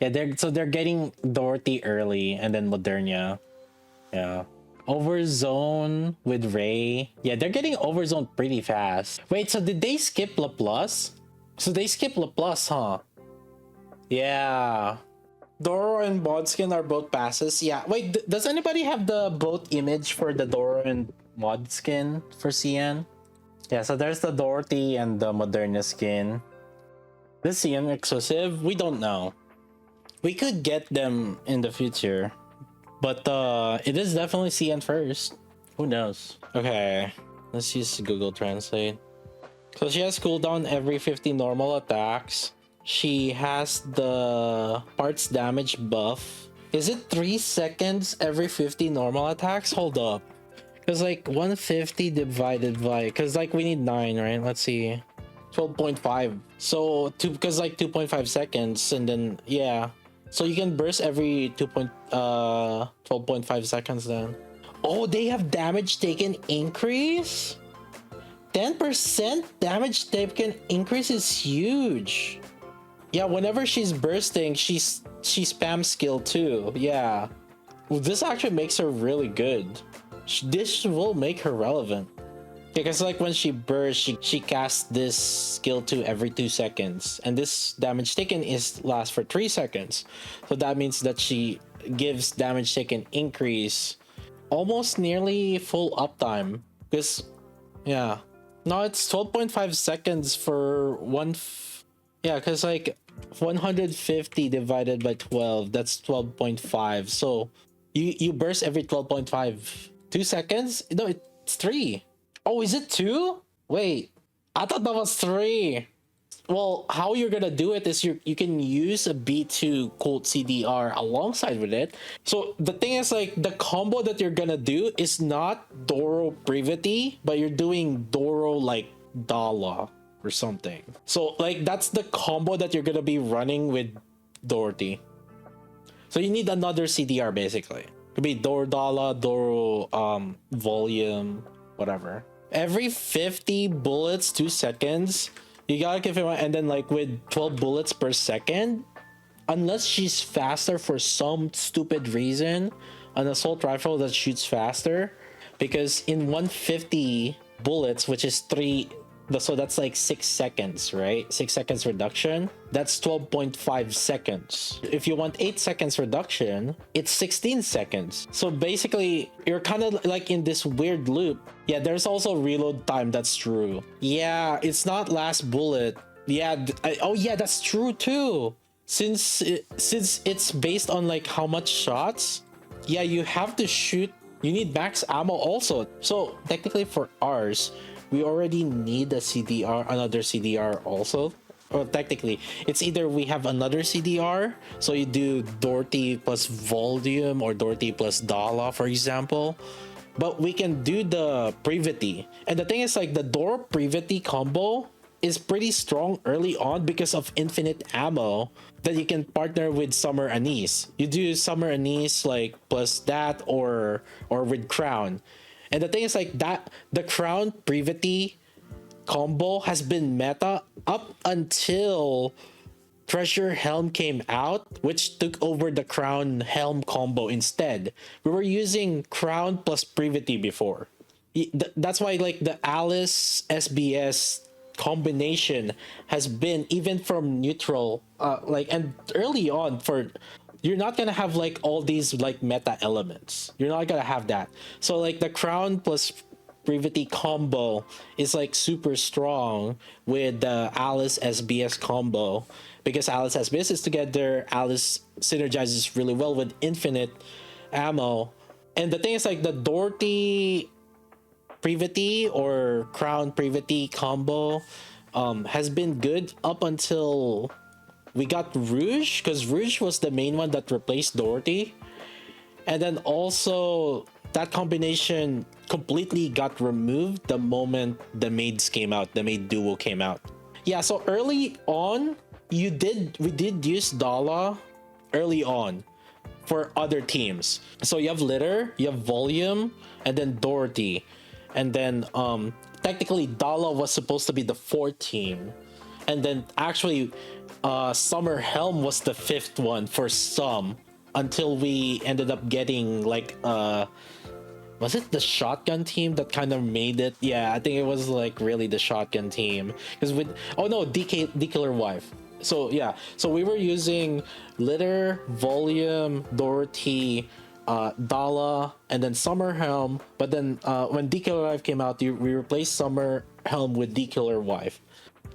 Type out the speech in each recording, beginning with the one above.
Yeah, they're getting Dorothy early and then Modernia. Yeah. Overzone with Ray. Yeah, they're getting overzone pretty fast. Wait, so did they skip Laplace? So they skip Laplace, huh? Yeah. Doro and Modskin are both passes. Yeah. Wait, does anybody have the both image for the Doro and Modskin for CN? Yeah, so there's the Dorothy and the Modernia skin. This CN exclusive? We don't know. We could get them in the future. But it is definitely CN first. Who knows? Okay, let's use Google Translate. So she has cooldown every 50 normal attacks. She has the parts damage buff. Is it 3 seconds every 50 normal attacks? Hold up. Because like 150 divided by... Because like we need 9, right? Let's see. 12.5. So, because like 2.5 seconds and then, yeah. So you can burst every 12.5 seconds then. Oh, they have damage taken increase? 10% damage taken increase is huge. Yeah, whenever she's bursting, she spams skill too. Yeah. Well, this actually makes her really good. This will make her relevant. Because like when she bursts, she casts this skill 2 every 2 seconds. And this damage taken lasts for 3 seconds. So that means that she gives damage taken increase almost nearly full uptime. Because, yeah. No, it's 12.5 seconds for yeah, because like 150 divided by 12, that's 12.5. So you burst every 12.5. 2 seconds? No, it's 3. Oh, is it 2? Wait, I thought that was 3. Well, how you're gonna do it is you can use a B2 Colt CDR alongside with it. So the thing is, like, the combo that you're gonna do is not Doro Privity, but you're doing Doro like Dala or something. So like that's the combo that you're gonna be running with Dorothy. So you need another CDR basically. It could be Doro Dala, Doro volume, whatever. Every 50 bullets 2 seconds, you gotta give it one, and then like with 12 bullets per second, unless she's faster for some stupid reason, an assault rifle that shoots faster, because in 150 bullets, which is 3, so that's like 6 seconds, right? 6 seconds reduction, that's 12.5 seconds. If you want 8 seconds reduction, it's 16 seconds. So basically you're kind of like in this weird loop. Yeah, there's also reload time, that's true. Yeah, it's not last bullet. Yeah, oh yeah, that's true too. Since it's based on like how much shots, yeah, you have to shoot, you need max ammo also. So technically for ours, we already need a CDR, another CDR also. Or technically, it's either we have another CDR, so you do Dorothy plus volume or Dorothy plus Dala, for example. But we can do the Privity. And the thing is, like, the Doro Privity combo is pretty strong early on because of infinite ammo that you can partner with Summer Anise. You do Summer Anise like plus that or with Crown. And the thing is, like, that the Crown Privity combo has been meta up until Treasure Helm came out, which took over the Crown Helm combo instead. We were using Crown plus Privity before. That's why like the Alice SBS combination has been, even from neutral, like, and early on, for you're not gonna have like all these like meta elements. You're not gonna have that. So like the Crown plus Privity combo is like super strong with the Alice SBS combo, because Alice SBS is together. Alice synergizes really well with infinite ammo. And the thing is, like, the Dorothy Privity or Crown Privity combo has been good up until we got Rouge, because Rouge was the main one that replaced Dorothy. And then also that combination completely got removed the moment the Maids came out, the Maid duo came out. Yeah, so early on, we did use Dala early on for other teams. So you have Litter, you have Volume, and then Dorothy. And then technically Dala was supposed to be the 4th team. And then actually Summer Helm was the fifth one for some, until we ended up getting like was it the shotgun team that kind of made it? Yeah, I think it was like really the shotgun team. Because with oh no, DK Killer Wife. So yeah, so we were using Litter, Volume, Dorothy, Dala, and then Summer Helm. But then when D Killer Wife came out, we replaced Summer Helm with D Killer Wife.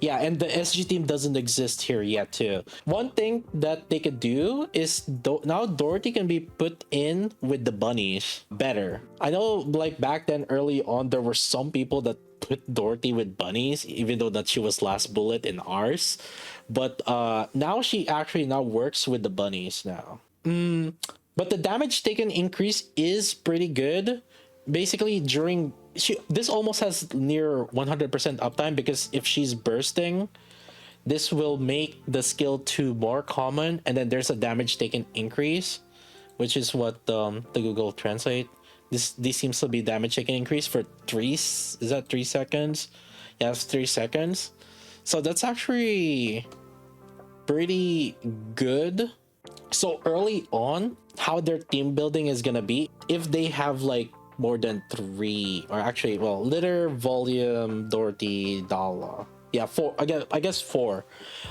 Yeah, and the SG team doesn't exist here yet too. One thing that they could do is now Dorothy can be put in with the bunnies better. I know like back then early on there were some people that put Dorothy with bunnies even though that she was last bullet in ours. But now she actually now works with the bunnies now. But the damage taken increase is pretty good. Basically during this almost has near 100% uptime because if she's bursting, this will make the skill 2 more common, and then there's a damage taken increase, which is what the Google Translate. This seems to be damage taken increase for 3. Is that 3 seconds? Yeah, it's 3 seconds. So that's actually pretty good. So early on, how their team building is gonna be, if they have like more than 3, or actually, well, Litter, Volume, Dorothy, Dala. Yeah, 4. I guess 4.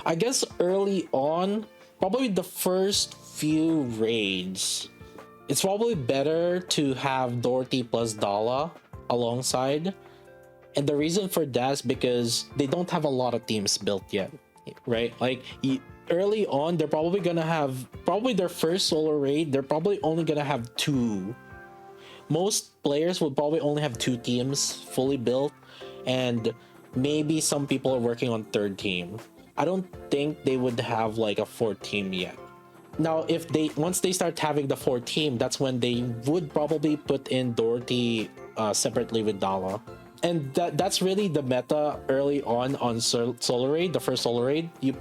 I guess early on, probably the first few raids, it's probably better to have Dorothy plus Dala alongside. And the reason for that is because they don't have a lot of teams built yet, right? Like early on, they're probably gonna have their first solo raid. They're probably only gonna have 2. Most players will probably only have 2 teams fully built, and maybe some people are working on 3rd team. I don't think they would have like a 4th team yet. Now, if they once they start having the 4th team, that's when they would probably put in Dorothy separately with Dala. And that's really the meta early on solo raid, the first solo raid. You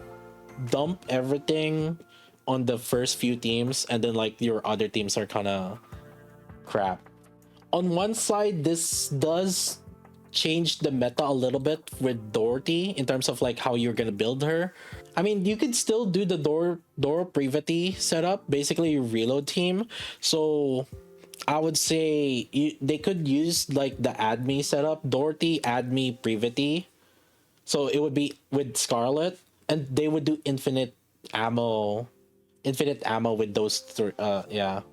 dump everything on the first few teams, and then like your other teams are kind of crap. On one side, this does change the meta a little bit with Dorothy in terms of like how you're gonna build her. I mean, you could still do the Doro privity setup, basically your reload team. So I would say they could use like the adme setup, Dorothy, adme, privity. So it would be with Scarlet, and they would do infinite ammo with those three. Yeah.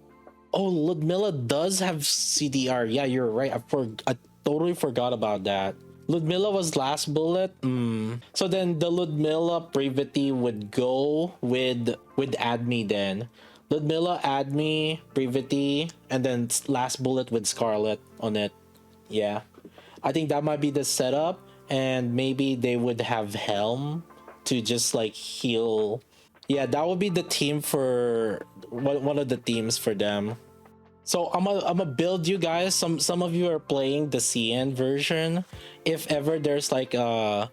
Oh, Ludmilla does have CDR. Yeah, you're right. I totally forgot about that. Ludmilla was last bullet. So then the Ludmilla privity would go with adme then. Ludmilla, adme, privity, and then last bullet with Scarlet on it. Yeah. I think that might be the setup, and maybe they would have Helm to just like heal. Yeah, that would be the team for one of the teams for them. So I'm gonna build you guys. Some of you are playing the CN version. If ever there's like a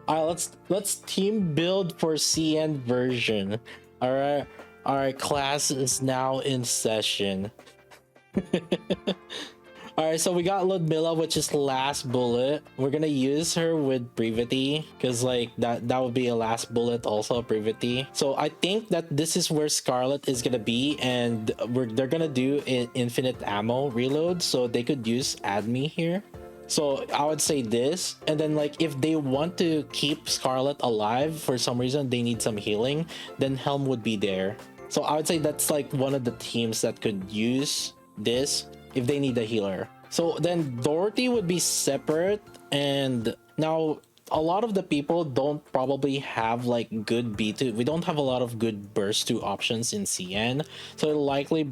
alright, let's team build for CN version. Alright, class is now in session. Alright, so we got Ludmilla, which is last bullet. We're gonna use her with privity, because like that would be a last bullet, also a privity. So I think that this is where Scarlet is gonna be, and they're gonna do an infinite ammo reload, so they could use adme here. So I would say this, and then like if they want to keep Scarlet alive for some reason, they need some healing, then Helm would be there. So I would say that's like one of the teams that could use this if they need a healer. So then Dorothy would be separate, and now a lot of the people don't probably have like good B2. We don't have a lot of good burst 2 options in CN, so likely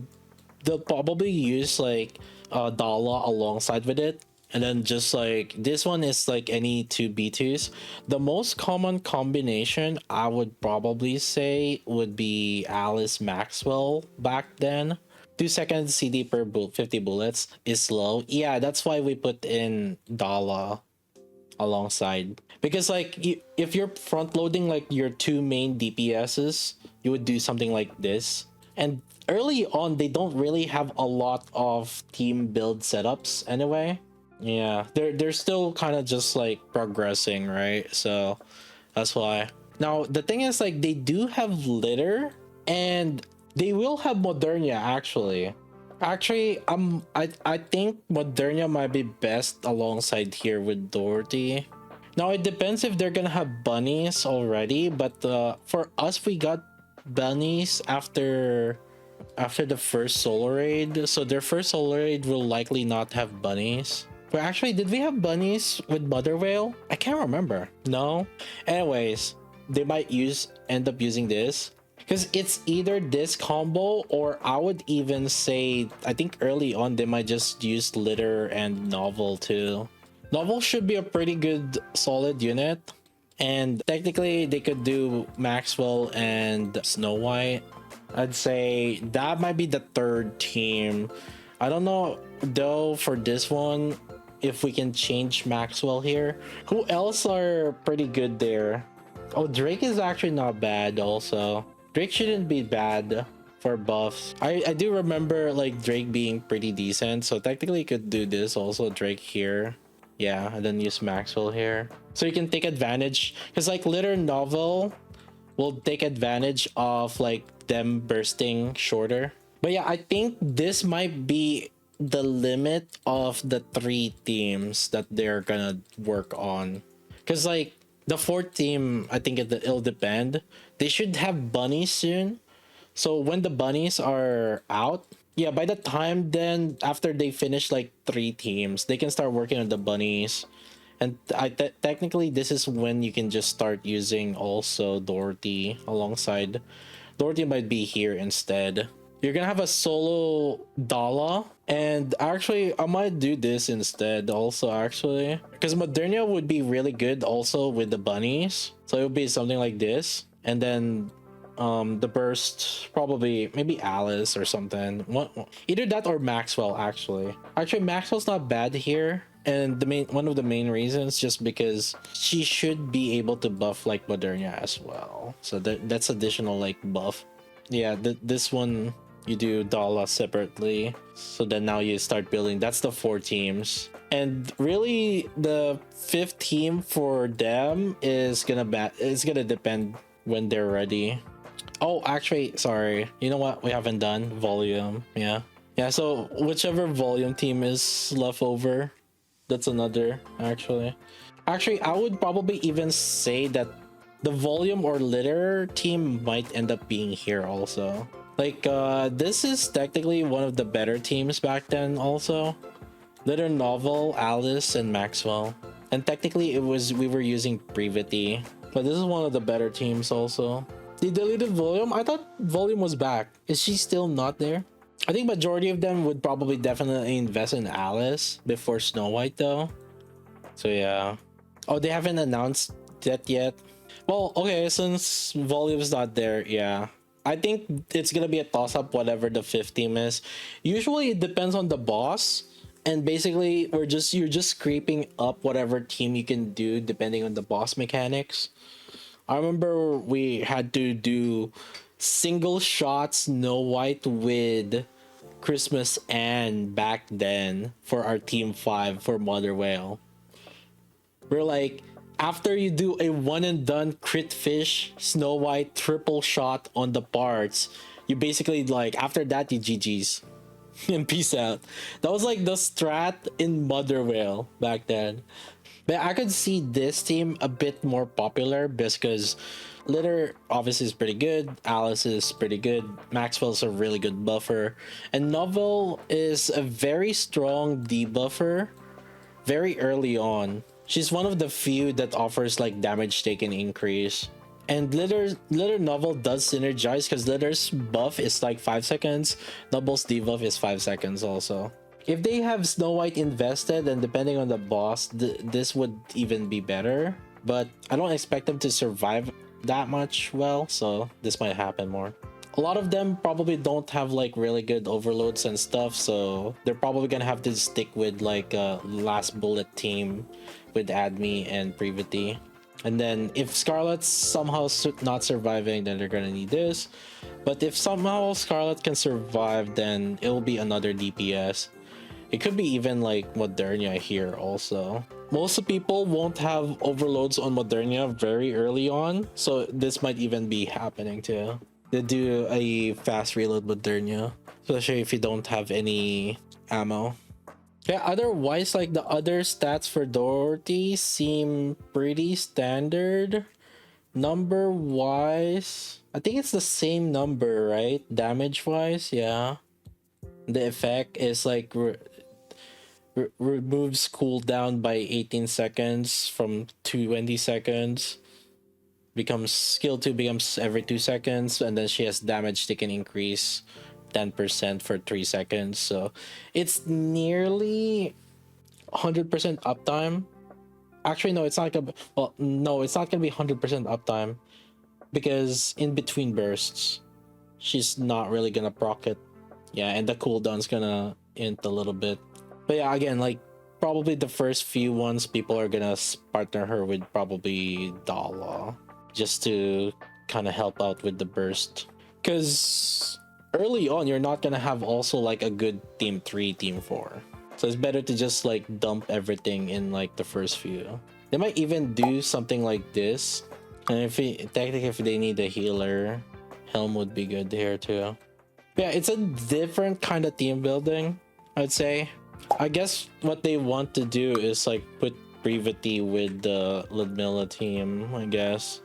they'll probably use like Dala alongside with it. And then just like this one is like any 2 B2s. The most common combination I would probably say would be Alice Maxwell back then. 2 seconds CD per 50 bullets is low. Yeah, that's why we put in Dala alongside. Because like if you're front loading like your 2 main DPSs, you would do something like this. And early on, they don't really have a lot of team build setups anyway. Yeah, they're still kind of just like progressing, right? So that's why. Now the thing is, like, they do have litter, and they will have Modernia actually. I think Modernia might be best alongside here with Dorothy. Now it depends if they're gonna have bunnies already, but for us, we got bunnies after the first solar raid, so their first solar raid will likely not have bunnies. But actually, did we have bunnies with Mother Whale? I can't remember. No. Anyways, they might end up using this, because it's either this combo, or I would even say, I think early on they might just use litter and novel too. Novel should be a pretty good solid unit, and technically they could do Maxwell and Snow White. I'd say that might be the third team. I don't know though for this one if we can change Maxwell here. Who else are pretty good there? Oh, Drake is actually not bad also. Drake shouldn't be bad for buffs. I do remember like Drake being pretty decent, so technically you could do this also, Drake here. Yeah, and then use Maxwell here. So you can take advantage, because like litter novel will take advantage of like them bursting shorter. But yeah, I think this might be the limit of the 3 teams that they're gonna work on, because like the 4th team, I think it'll depend. They should have bunnies soon, so when the bunnies are out, yeah, by the time then after they finish like 3 teams, they can start working on the bunnies. And technically this is when you can just start using also Dorothy alongside. Dorothy might be here instead. You're gonna have a solo Dala, and actually I might do this instead also actually, because Modernia would be really good also with the bunnies. So it would be something like this, and then the burst probably maybe Alice or something. Either that or Maxwell actually. Maxwell's not bad here, and one of the main reasons just because she should be able to buff like Modernia as well, so that's additional like buff. Yeah, this one you do Dala separately, so then now you start building. That's the 4 teams, and really the 5th team for them is gonna depend when they're ready. Oh, actually, sorry, you know what we haven't done? Volume. Yeah, so whichever volume team is left over, that's another. Actually I would probably even say that the volume or litter team might end up being here also. Like this is technically one of the better teams back then also. Litter, novel, Alice, and Maxwell. And technically we were using Brevity, but this is one of the better teams also. They deleted volume. I thought volume was back. Is she still not there? I think majority of them would probably definitely invest in Alice before Snow White though. So yeah. Oh, they haven't announced that yet. Well, okay, since volume's not there, yeah, I think it's gonna be a toss-up whatever the 5th team is. Usually it depends on the boss, and basically you're just scraping up whatever team you can do depending on the boss mechanics. I remember we had to do single shot Snow White with Christmas Ann back then for our team 5 for Mother Whale. We're like, after you do a one and done crit fish Snow White triple shot on the parts, you basically like after that you GG's and peace out. That was like the strat in Mother Whale back then. But I could see this team a bit more popular because Litter obviously is pretty good, Alice is pretty good, Maxwell's a really good buffer, and Novel is a very strong debuffer very early on. She's one of the few that offers like damage taken increase. And Litter Novel does synergize because Litter's buff is like 5 seconds, Novel's debuff is 5 seconds also. If they have Snow White invested, and depending on the boss, this would even be better. But I don't expect them to survive that much well, so this might happen more. A lot of them probably don't have like really good overloads and stuff, so they're probably gonna have to stick with like a last bullet team with Admi and Brevity. And then if Scarlet's somehow not surviving, then they're gonna need this. But if somehow Scarlet can survive, then it will be another DPS. It could be even like Modernia here also. Most people won't have overloads on Modernia very early on, so this might even be happening too. They do a fast reload Modernia, especially if you don't have any ammo. Yeah, otherwise, like the other stats for Dorothy seem pretty standard. Number wise, I think it's the same number, right? Damage wise, yeah. The effect is like removes cooldown by 18 seconds from 20 seconds. Becomes skill 2 becomes every 2 seconds, and then she has damage taken increase 10% for 3 seconds. So it's nearly 100% uptime. Actually, no, it's not gonna. Well, no, it's not gonna be 100% uptime because in between bursts, she's not really gonna proc it. Yeah, and the cooldown's gonna int a little bit. But yeah, again, like probably the first few ones, people are gonna partner her with probably Dala just to kind of help out with the burst. Because early on, you're not gonna have also like a good team 3, team 4. So it's better to just like dump everything in like the first few. They might even do something like this. And technically if they need a healer, Helm would be good here too. Yeah, it's a different kind of team building, I'd say. I guess what they want to do is like put Brevity with the Ludmilla team, I guess.